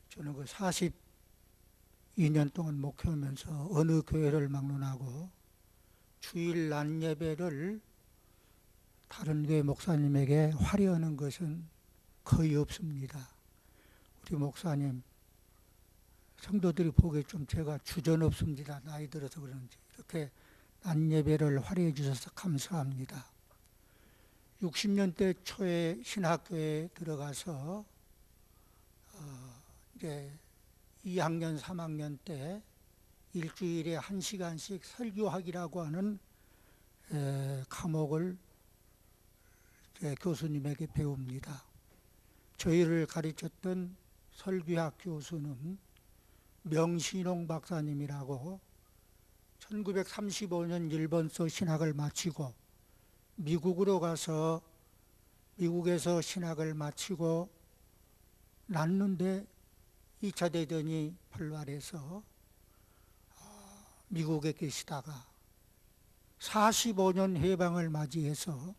저는 그 42년 동안 목회하면서 어느 교회를 막론하고 주일 낮 예배를 다른 교회 목사님에게 화려하는 것은 거의 없습니다. 우리 목사님, 성도들이 보기에 좀 제가 주전 없습니다. 나이 들어서 그런지. 이렇게 낮 예배를 화려해 주셔서 감사합니다. 60년대 초에 신학교에 들어가서 이제 2학년, 3학년 때 일주일에 1시간씩 설교학이라고 하는 과목을 교수님에게 배웁니다. 저희를 가르쳤던 설교학 교수는 명신홍 박사님이라고 1935년 일본서 신학을 마치고 미국으로 가서 미국에서 신학을 마치고 났는데 2차 대전이 발발해서 미국에 계시다가 45년 해방을 맞이해서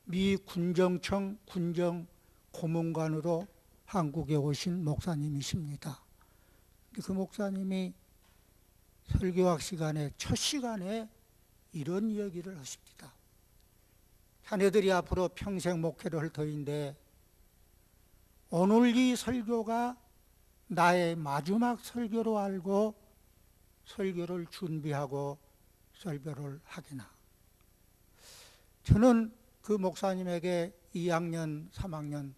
미 군정청 군정 고문관으로 한국에 오신 목사님이십니다. 그 목사님이 설교학 시간에 첫 시간에 이런 이야기를 하십니다. 자네들이 앞으로 평생 목회를 할 터인데 오늘 이 설교가 나의 마지막 설교로 알고 설교를 준비하고 설교를 하게나. 저는 그 목사님에게 2학년, 3학년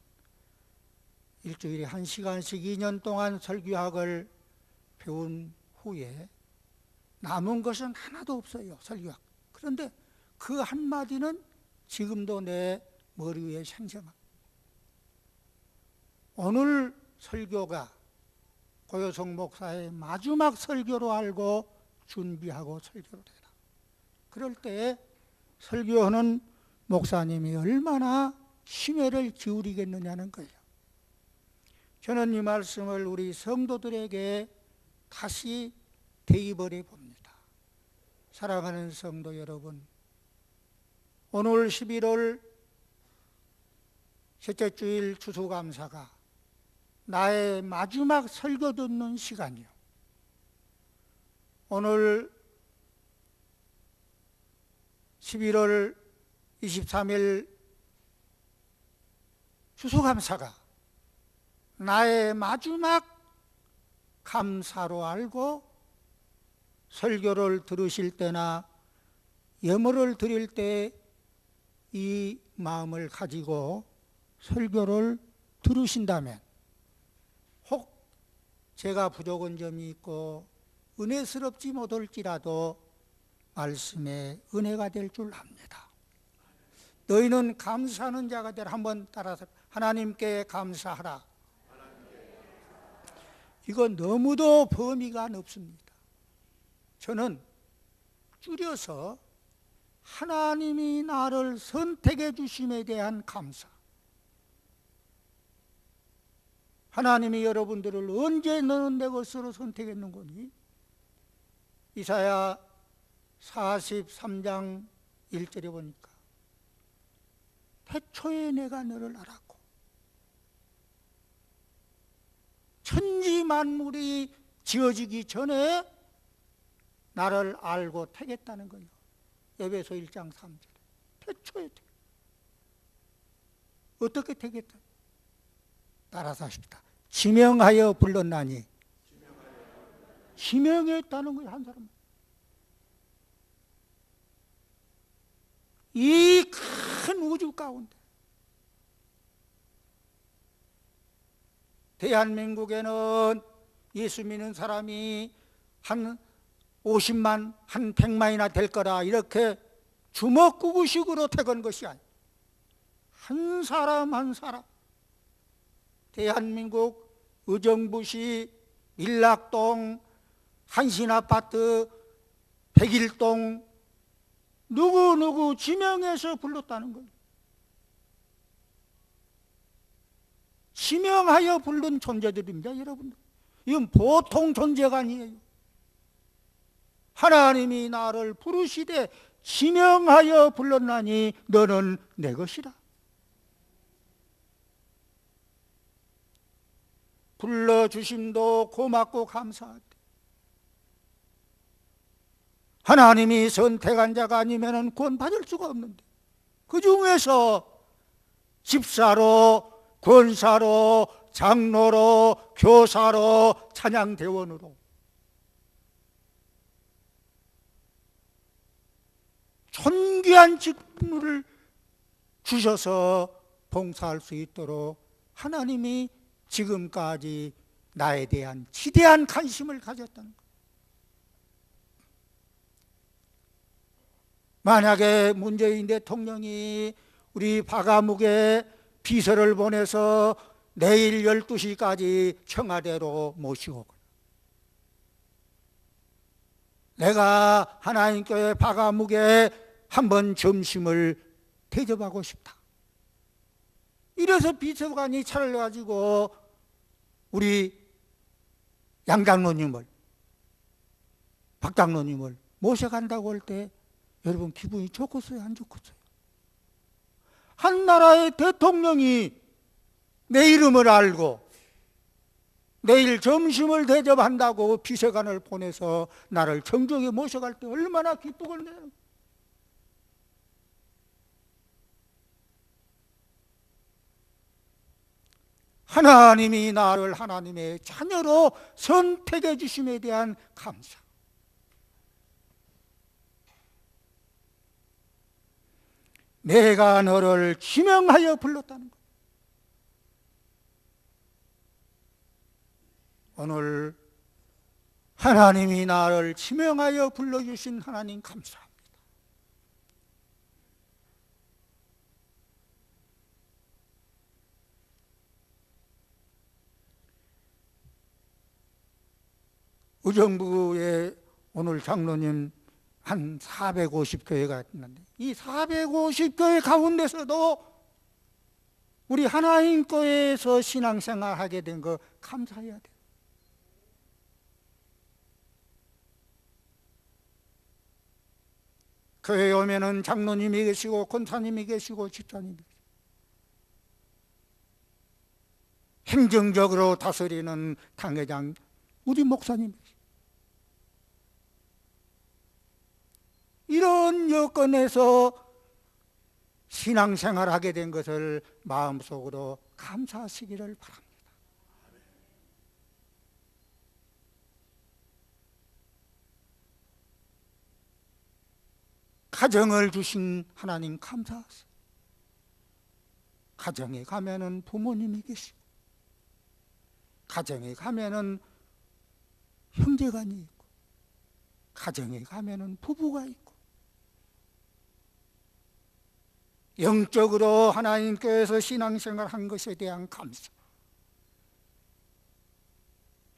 일주일에 1시간씩 2년 동안 설교학을 배운 후에 남은 것은 하나도 없어요. 설교학. 그런데 그 한마디는 지금도 내 머리 위에 생생합니다. 오늘 설교가 고요성 목사의 마지막 설교로 알고 준비하고 설교를 해라. 그럴 때 설교하는 목사님이 얼마나 심혈을 기울이겠느냐는 거예요. 저는 이 말씀을 우리 성도들에게 다시 대입을 해봅니다. 사랑하는 성도 여러분, 오늘 11월 셋째 주일 추수감사가 나의 마지막 설교 듣는 시간이요. 오늘 11월 23일 추수감사가 나의 마지막 감사로 알고 설교를 들으실 때나 예물을 드릴 때 이 마음을 가지고 설교를 들으신다면 혹 제가 부족한 점이 있고 은혜스럽지 못할지라도 말씀에 은혜가 될 줄 압니다. 너희는 감사하는 자가 되라. 한번 따라서 하나님께 감사하라. 이건 너무도 범위가 넓습니다. 저는 줄여서 하나님이 나를 선택해 주심에 대한 감사. 하나님이 여러분들을 언제 너는 내 것으로 선택했는 거니? 이사야 43장 1절에 보니까 태초에 내가 너를 알았고 천지 만물이 지어지기 전에 나를 알고 택했다는 거예요. 에베소 1장 3절에 태초에 택. 어떻게 택했다? 따라서 하십니다. 지명하여 불렀나니. 지명했다는 거예요. 한 사람. 이 큰 우주 가운데 대한민국에는 예수 믿는 사람이 한 50만, 한 100만이나 될 거라 이렇게 주먹구구식으로 택한 것이 아니에요. 한 사람 한 사람. 대한민국 의정부시, 밀락동, 한신아파트, 백일동 누구 지명해서 불렀다는 거예요. 지명하여 부른 존재들입니다, 여러분들. 이건 보통 존재가 아니에요. 하나님이 나를 부르시되 지명하여 불렀나니 너는 내 것이라. 불러주심도 고맙고 감사하다. 하나님이 선택한 자가 아니면 구원받을 수가 없는데, 그 중에서 집사로, 권사로, 장로로, 교사로, 찬양대원으로 존귀한 직분을 주셔서 봉사할 수 있도록 하나님이 지금까지 나에 대한 지대한 관심을 가졌다는 것. 만약에 문재인 대통령이 우리 박아묵에 비서를 보내서 내일 12시까지 청와대로 모시고, 내가 하나님교회 박아묵에 한번 점심을 대접하고 싶다, 이래서 비서관이 차를 가지고 우리 양 장로님을, 박 장로님을 모셔간다고 할 때 여러분 기분이 좋겠어요, 안 좋겠어요? 한 나라의 대통령이 내 이름을 알고 내일 점심을 대접한다고 비서관을 보내서 나를 정정에 모셔갈 때 얼마나 기쁘겠네요. 하나님이 나를 하나님의 자녀로 선택해 주심에 대한 감사. 내가 너를 지명하여 불렀다는 것. 오늘 하나님이 나를 지명하여 불러주신 하나님 감사합니다. 의정부에 오늘 장로님 한 450교회가 있는데, 이 450교회 가운데서도 우리 하나님 교회에서 신앙생활 하게 된 거 감사해야 돼요. 교회에 오면은 장로님이 계시고 권사님이 계시고 집사님이 계시고 행정적으로 다스리는 당회장 우리 목사님이 계시고, 이런 여건에서 신앙생활 하게 된 것을 마음속으로 감사하시기를 바랍니다. 가정을 주신 하나님 감사하세요. 가정에 가면은 부모님이 계시고, 가정에 가면은 형제간이 있고, 가정에 가면은 부부가 있고, 영적으로 하나님께서 신앙생활 한 것에 대한 감사.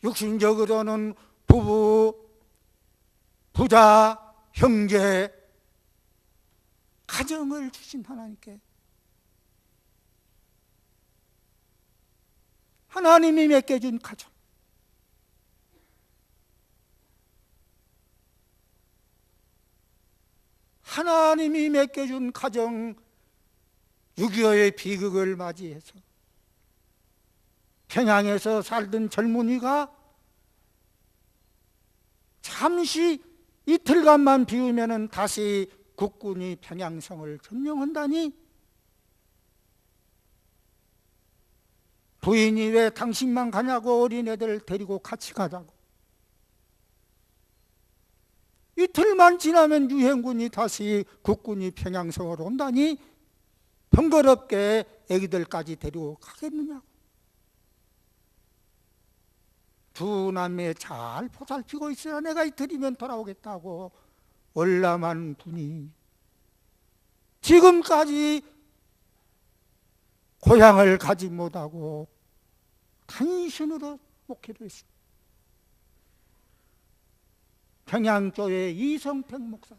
육신적으로는 부부, 부자, 형제, 가정을 주신 하나님께 하나님이 맡겨준 가정, 하나님이 맡겨준 가정, 6.25의 비극을 맞이해서 평양에서 살던 젊은이가 잠시 이틀간만 비우면은 다시 국군이 평양성을 점령한다니, 부인이 왜 당신만 가냐고 어린애들 데리고 같이 가자고. 이틀만 지나면 유행군이 다시 국군이 평양성으로 온다니 번거롭게 애기들까지 데리고 가겠느냐고. 두 남매 잘 보살피고 있어야 내가 이틀이면 돌아오겠다고 월남한 분이 지금까지 고향을 가지 못하고 단신으로 목회를 했습니다. 평양교회 이성택 목사,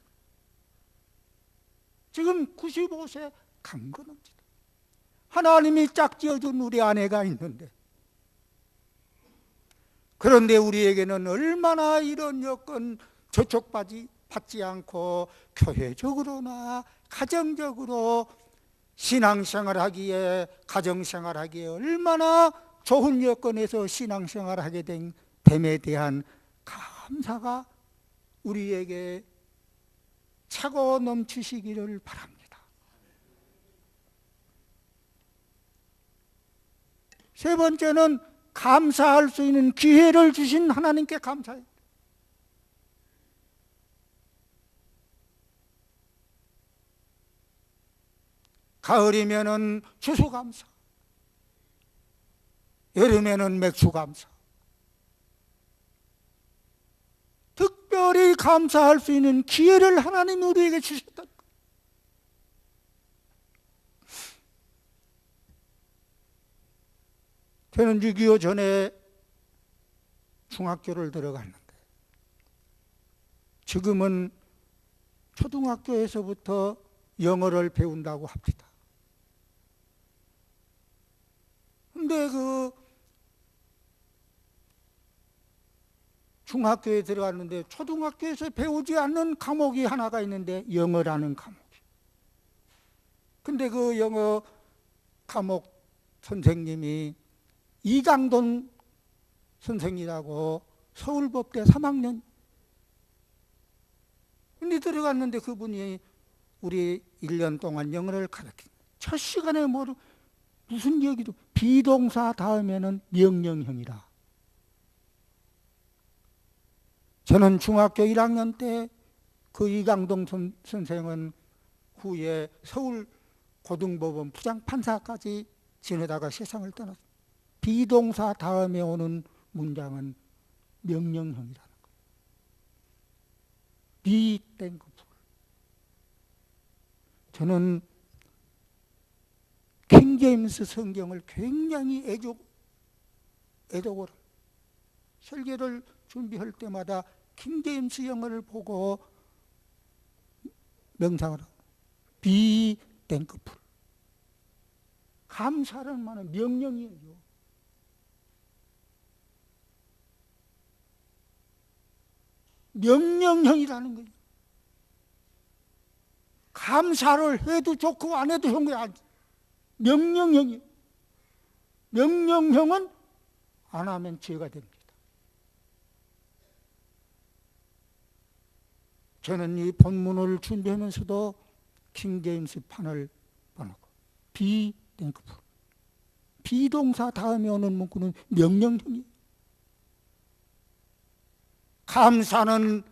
지금 95세 강건합니다. 하나님이 짝지어준 우리 아내가 있는데, 그런데 우리에게는 얼마나 이런 여건 저촉받지 않고 교회적으로나 가정적으로 신앙생활하기에, 가정생활하기에 얼마나 좋은 여건에서 신앙생활을 하게 된 됨에 대한 감사가 우리에게 차고 넘치시기를 바랍니다. 세 번째는 감사할 수 있는 기회를 주신 하나님께 감사해요. 가을이면은 추수감사, 여름에는 맥주감사. 특별히 감사할 수 있는 기회를 하나님 우리에게 주셨다. 저는 6.25 전에 중학교를 들어갔는데 지금은 초등학교에서부터 영어를 배운다고 합니다. 근데 그 중학교에 들어갔는데 초등학교에서 배우지 않는 과목이 하나가 있는데 영어라는 과목이. 근데 그 영어 과목 선생님이 이강돈 선생이라고 서울법대 3학년. 근데 들어갔는데 그분이 우리 1년 동안 영어를 가르친 첫 시간에 무슨 얘기도 비동사 다음에는 명령형이라. 저는 중학교 1학년 때 그 이강동 선생은 후에 서울 고등법원 부장판사까지 지내다가 세상을 떠났습니다. 비동사 다음에 오는 문장은 명령형이라는 거예요. Be thankful. 저는 킹제임스 성경을 굉장히 애독을 설교를 준비할 때마다 킹제임스 영어를 보고 명상을 하고 Be thankful. 감사는 말은 명령이에요. 명령형이라는 거예요. 감사를 해도 좋고 안 해도 좋은 거야. 명령형이에요. 명령형은 안 하면 죄가 됩니다. 저는 이 본문을 준비하면서도 킹제임스 판을 봐놓고 Be thankful. 비동사 다음에 오는 문구는 명령형이에요. 감사는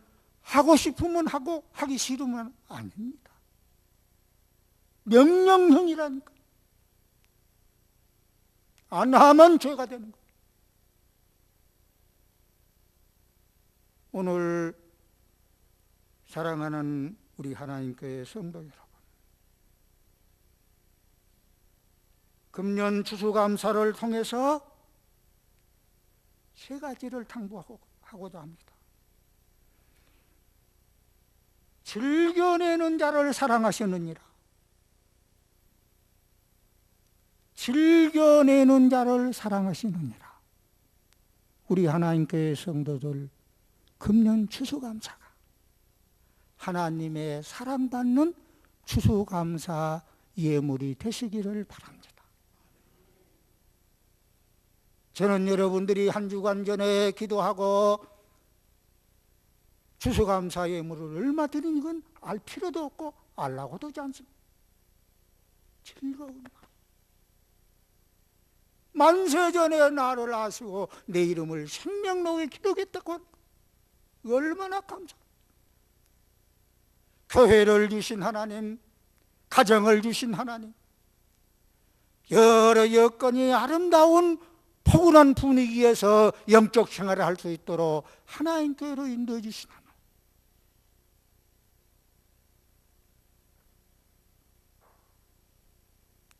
하고 싶으면 하고 하기 싫으면 안 합니다. 명령형이라니까. 안 하면 죄가 되는 거예요. 오늘 사랑하는 우리 하나님교회 성도 여러분, 금년 추수감사를 통해서 세 가지를 당부하고자 합니다. 즐겨내는 자를 사랑하시느니라. 즐겨내는 자를 사랑하시느니라. 우리 하나님교회 성도들 금년 추수감사가 하나님의 사랑받는 추수감사 예물이 되시기를 바랍니다. 저는 여러분들이 한 주간 전에 기도하고 추수감사 예물을 얼마 드린 건 알 필요도 없고 알라고도 하지 않습니다. 즐거운 날. 만세전에 나를 아시고 내 이름을 생명록에 기록했다고 얼마나 감사합니다. 교회를 주신 하나님, 가정을 주신 하나님, 여러 여건이 아름다운 포근한 분위기에서 영적 생활을 할 수 있도록 하나님 교회로 인도해 주신 하나님.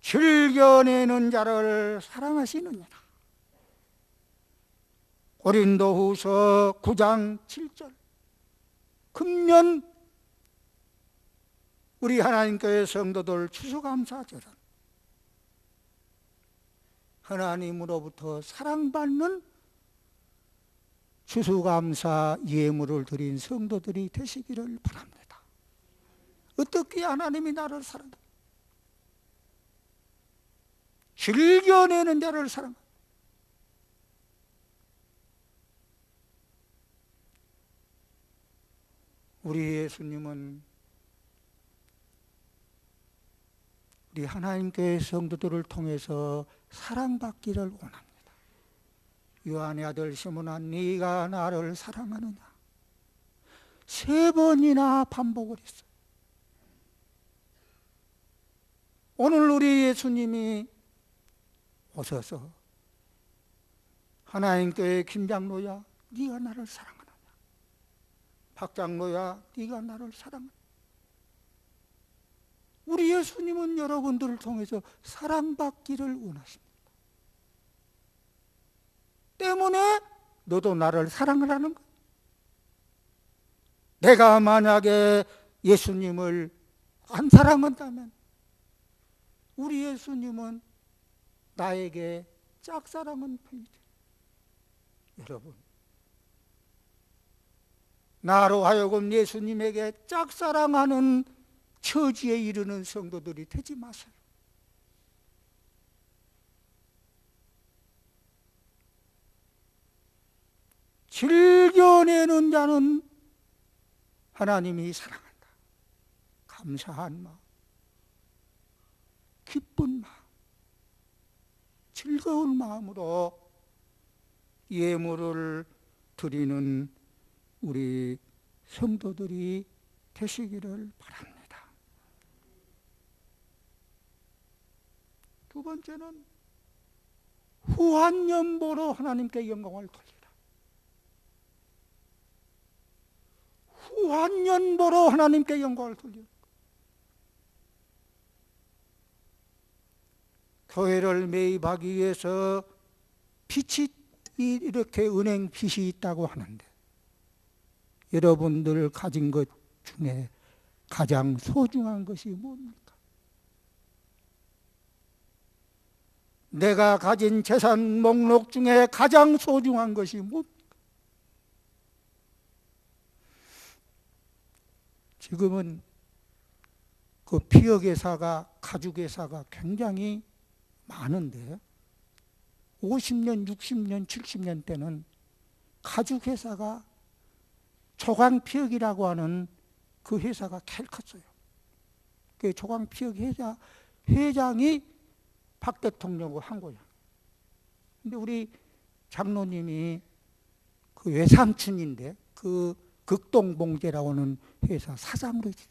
즐겨내는 자를 사랑하시느니라. 고린도후서 9장 7절. 금년 우리 하나님교회 성도들 추수감사절은 하나님으로부터 사랑받는 추수감사 예물을 드린 성도들이 되시기를 바랍니다. 어떻게 하나님이 나를 사랑합니까? 즐겨내는 자를 사랑합니다. 우리 예수님은 우리 하나님교회 성도들을 통해서 사랑받기를 원합니다. 요한의 아들 시몬아, 네가 나를 사랑하느냐? 3번이나 반복을 했어요. 오늘 우리 예수님이 오셔서 하나님교회 김장로야, 네가 나를 사랑하느냐? 박장로야, 네가 나를 사랑하느냐? 우리 예수님은 여러분들을 통해서 사랑받기를 원하십니다. 때문에 너도 나를 사랑을 하는 거야. 내가 만약에 예수님을 안 사랑한다면 우리 예수님은 나에게 짝사랑은 편이죠. 여러분, 나로 하여금 예수님에게 짝사랑하는 처지에 이르는 성도들이 되지 마세요. 즐겨내는 자는 하나님이 사랑한다. 감사한 마음, 기쁜 마음, 즐거운 마음으로 예물을 드리는 우리 성도들이 되시기를 바랍니다. 두 번째는 후한연보로 하나님께 영광을 돌리라. 후한연보로 하나님께 영광을 돌리라. 교회를 매입하기 위해서 빛이 이렇게 은행 빚이 있다고 하는데 여러분들 가진 것 중에 가장 소중한 것이 뭡니까? 내가 가진 재산 목록 중에 가장 소중한 것이 뭡니까? 지금은 그 피혁회사가, 가죽회사가 굉장히 많은데 50년, 60년, 70년 때는 가죽회사가 조광피혁이라고 하는 그 회사가 제일 컸어요. 그 조광피혁 회장이 박 대통령하고 한 거야. 근데 우리 장로님이 그 외삼촌인데 그 극동봉제라고 하는 회사 사장으로 있어요.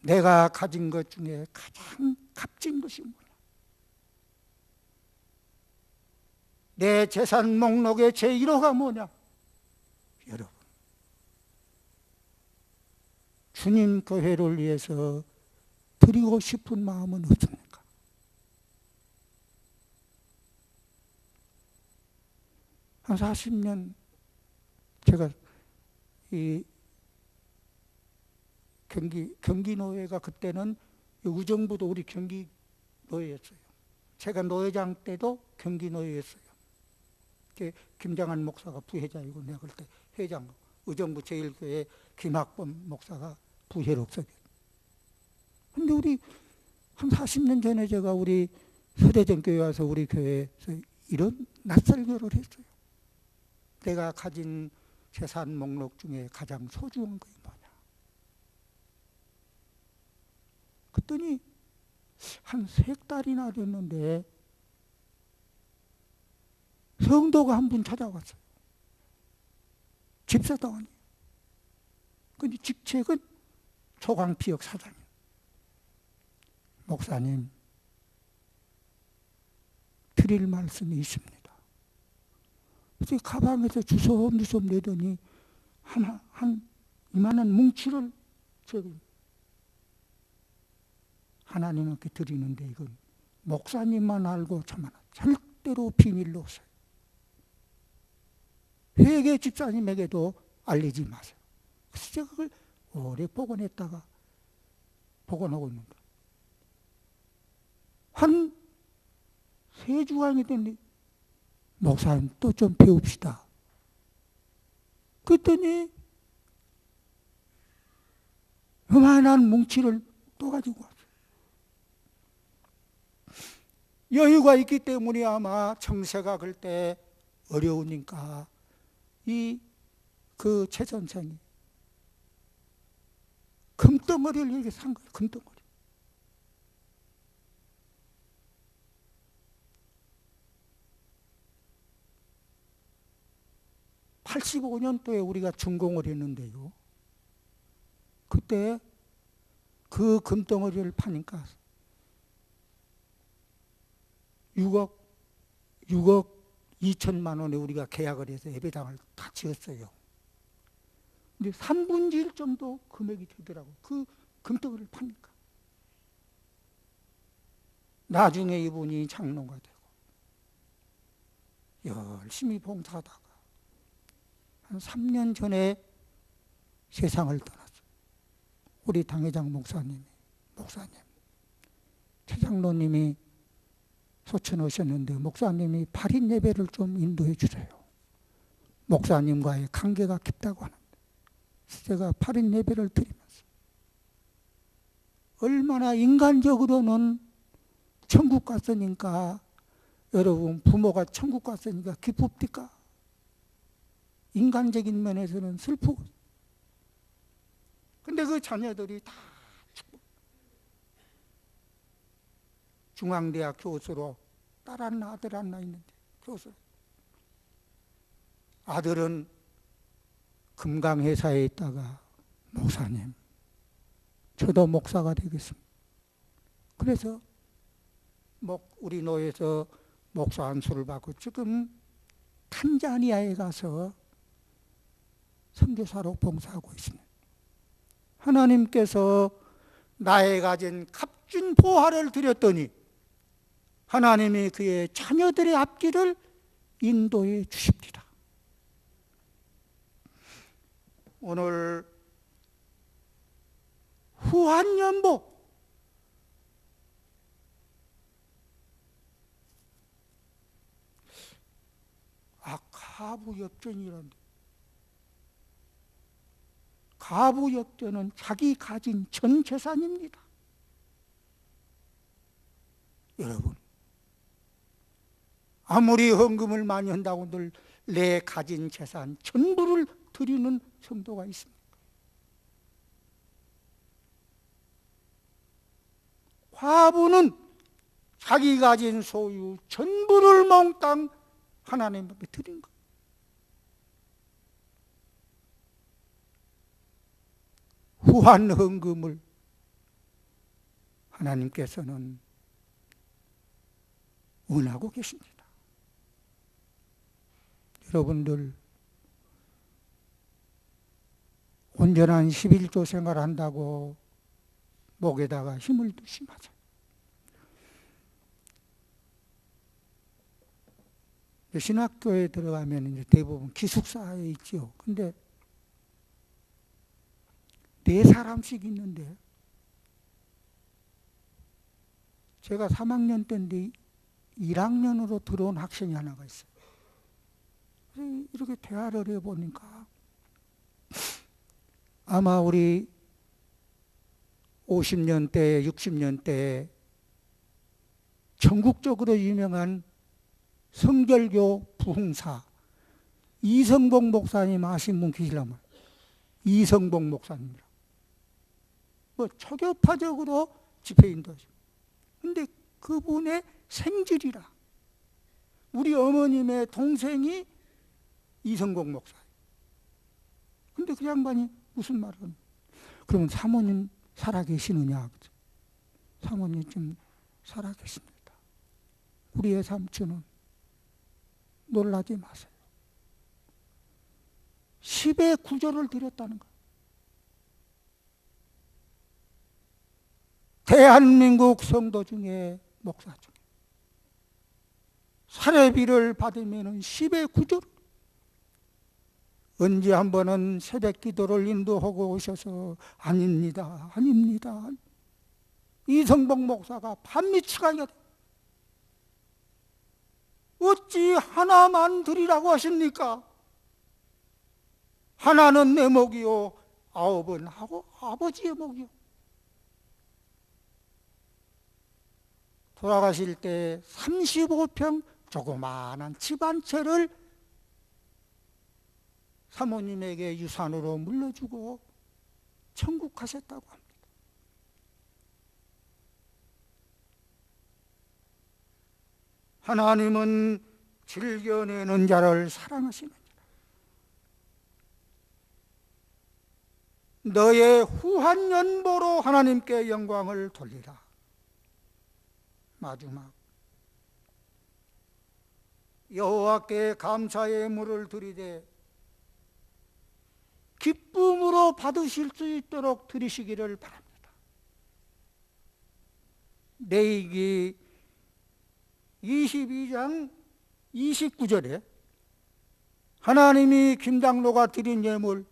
내가 가진 것 중에 가장 값진 것이 뭐냐? 내 재산 목록의 제1호가 뭐냐? 여러분, 주님 교회를 위해서 드리고 싶은 마음은 없습니까? 한 40년 제가 이 경기노회가 그때는 의정부도 우리 경기노회였어요. 제가 노회장 때도 경기노회였어요. 김장한 목사가 부회장이고 내가 그때 회장, 의정부 제1교회 김학범 목사가 부회록석이었어요. 근데 우리 한 40년 전에 제가 우리 서대전 교회 와서 우리 교회에서 이런 낯설교를 했어요. 내가 가진 재산 목록 중에 가장 소중한 것이 뭐냐? 그랬더니 한 3달이나 됐는데 성도가 한 분 찾아왔어요. 집사당원이. 근데 직책은 조광피혁 사장이에요. 목사님, 드릴 말씀이 있습니다. 그래서 가방에서 주섬주섬 내더니 한 이만한 뭉치를 하나님께 드리는데 이건 목사님만 알고 참 절대로 비밀로 없어요. 회계 집사님에게도 알리지 마세요. 그래서 제가 그걸 오래 복원했다가 복원하고 있는데 한 3주간이 됐는데 목사님 또 좀 배웁시다. 그랬더니 요만한 뭉치를 또 가지고 왔어요. 여유가 있기 때문에 아마 정세가 그럴 때 어려우니까 최 선생이 금덩어리를 이렇게 산 거예요. 금덩어리. (85년도에) 우리가 준공을 했는데요, 그때 그 금덩어리를 파니까 6억 2천만 원에 우리가 계약을 해서 예배당을 다 지었어요. 근데 3분의 1 정도 금액이 되더라고요. 그 금덩어리를 파니까. 나중에 이분이 장로가 되고 열심히 봉사하다가 한 3년 전에 세상을 떠났어요. 우리 당회장 목사님 최 장로님이 소천 오셨는데 목사님이 8인 예배를 좀 인도해 주세요. 목사님과의 관계가 깊다고 하는데 제가 8인 예배를 드리면서 얼마나 인간적으로는 천국 갔으니까, 여러분 부모가 천국 갔으니까 기쁩니까? 인간적인 면에서는 슬프고, 근데 그 자녀들이 다 중앙대학 교수로 딸 하나 아들 하나 있는데, 교수 아들은 금강회사에 있다가 목사님 저도 목사가 되겠습니다. 그래서 우리 노예에서 목사 안수를 받고 지금 탄자니아에 가서 선교사로 봉사하고 있습니다. 하나님께서 나에 가진 값진 보화를 드렸더니 하나님이 그의 자녀들의 앞길을 인도해 주십니다. 오늘 후한연보, 가부역전이란데, 가부역전은 자기 가진 전 재산입니다. 여러분, 아무리 헌금을 많이 한다고 늘 내 가진 재산 전부를 드리는 성도가 있습니까? 과부는 자기 가진 소유 전부를 몽땅 하나님 앞에 드린 것. 후한 헌금을 하나님께서는 원하고 계십니다. 여러분들 온전한 11조 생활한다고 목에다가 힘을 두지 마세요. 신학교에 들어가면 이제 대부분 기숙사에 있죠. 근데 4사람씩 있는데, 제가 3학년 때인데 1학년으로 들어온 학생이 하나가 있어요. 이렇게 대화를 해보니까 아마 우리 50년대, 60년대에 전국적으로 유명한 성결교 부흥사 이성복 목사님 아신 분 계시려면, 이성복 목사님이라 초교파적으로 집회 인도하죠. 근데 그분의 생질이라, 우리 어머님의 동생이 이성복 목사예요. 근데 그 양반이 무슨 말을 하냐, 그러면 사모님 살아계시느냐? 사모님 좀 살아계십니다. 우리의 삼촌은 놀라지 마세요. 10의 구조를 드렸다는 거예요. 대한민국 성도 중에, 목사 중에 사례비를 받으면 10의 구조를, 언제 한 번은 새벽 기도를 인도하고 오셔서 아닙니다, 아닙니다, 이성복 목사가 반미치가 이거 어찌 하나만 드리라고 하십니까? 하나는 내 목이요 9은 하고 아버지의 목이요. 돌아가실 때 35평 조그마한 집 한 채를 사모님에게 유산으로 물려주고 천국 가셨다고 합니다. 하나님은 즐겨내는 자를 사랑하시느니라. 너의 후한 연보로 하나님께 영광을 돌리라. 마지막, 여호와께 감사의 물을 드리되 기쁨으로 받으실 수 있도록 드리시기를 바랍니다. 레위기 22장 29절에 하나님이 김장로가 드린 예물,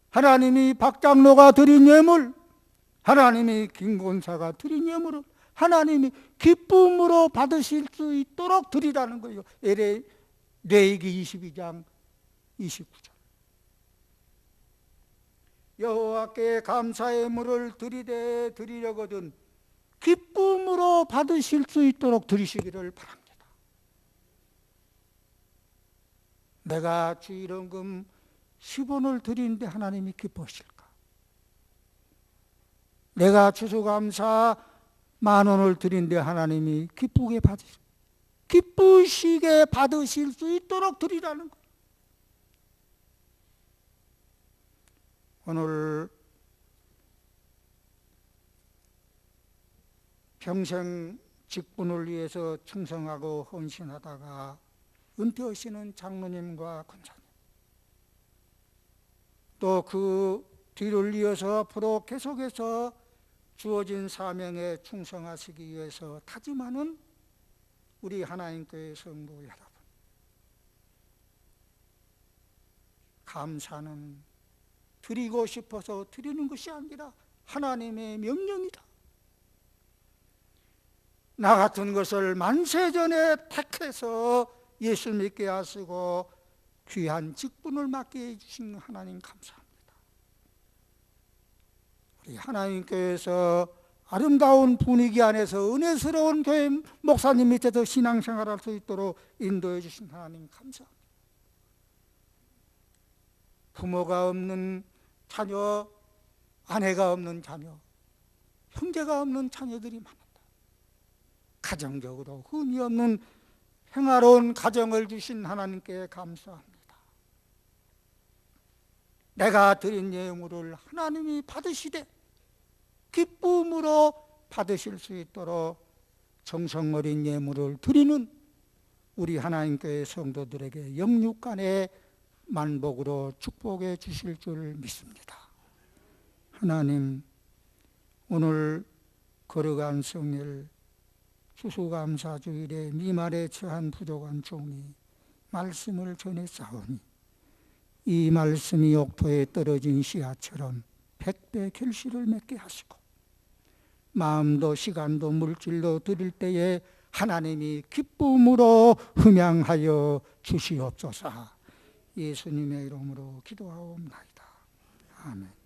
하나님이 박장로가 드린 예물, 하나님이 김권사가 드린 예물을 하나님이 기쁨으로 받으실 수 있도록 드리라는 거예요. 레위기 22장 29절. 여호와께 감사의 물을 드리려거든 기쁨으로 받으실 수 있도록 드리시기를 바랍니다. 내가 주일원금 10원을 드리는데 하나님이 기뻐하실까? 내가 추수감사 10,000원을 드리는데 하나님이 기쁘시게 받으실 수 있도록 드리라는 거예요. 오늘 평생 직분을 위해서 충성하고 헌신하다가 은퇴하시는 장로님과 권사님, 또 그 뒤를 이어서 앞으로 계속해서 주어진 사명에 충성하시기 위해서 다짐하는 우리 하나님교회 성도 여러분, 감사는 드리고 싶어서 드리는 것이 아니라 하나님의 명령이다. 나 같은 것을 만세전에 택해서 예수 믿게 하시고 귀한 직분을 맡게 해주신 하나님 감사합니다. 우리 하나님 교회에서 아름다운 분위기 안에서 은혜스러운 교회 목사님 밑에서 신앙생활할 수 있도록 인도해 주신 하나님 감사합니다. 부모가 없는 자녀, 아내가 없는 자녀, 형제가 없는 자녀들이 많다. 가정적으로 흠이 없는 평화로운 가정을 주신 하나님께 감사합니다. 내가 드린 예물을 하나님이 받으시되 기쁨으로 받으실 수 있도록 정성 어린 예물을 드리는 우리 하나님교회 성도들에게 영육간의 만복으로 축복해 주실 줄 믿습니다. 하나님, 오늘 거룩한 성일 추수감사주일에 미말에 처한 부족한 종이 말씀을 전했사오니 이 말씀이 옥토에 떨어진 씨앗처럼 100배 결실을 맺게 하시고 마음도 시간도 물질도 드릴 때에 하나님이 기쁨으로 흠양하여 주시옵소서. 예수님의 이름으로 기도하옵나이다. 아멘.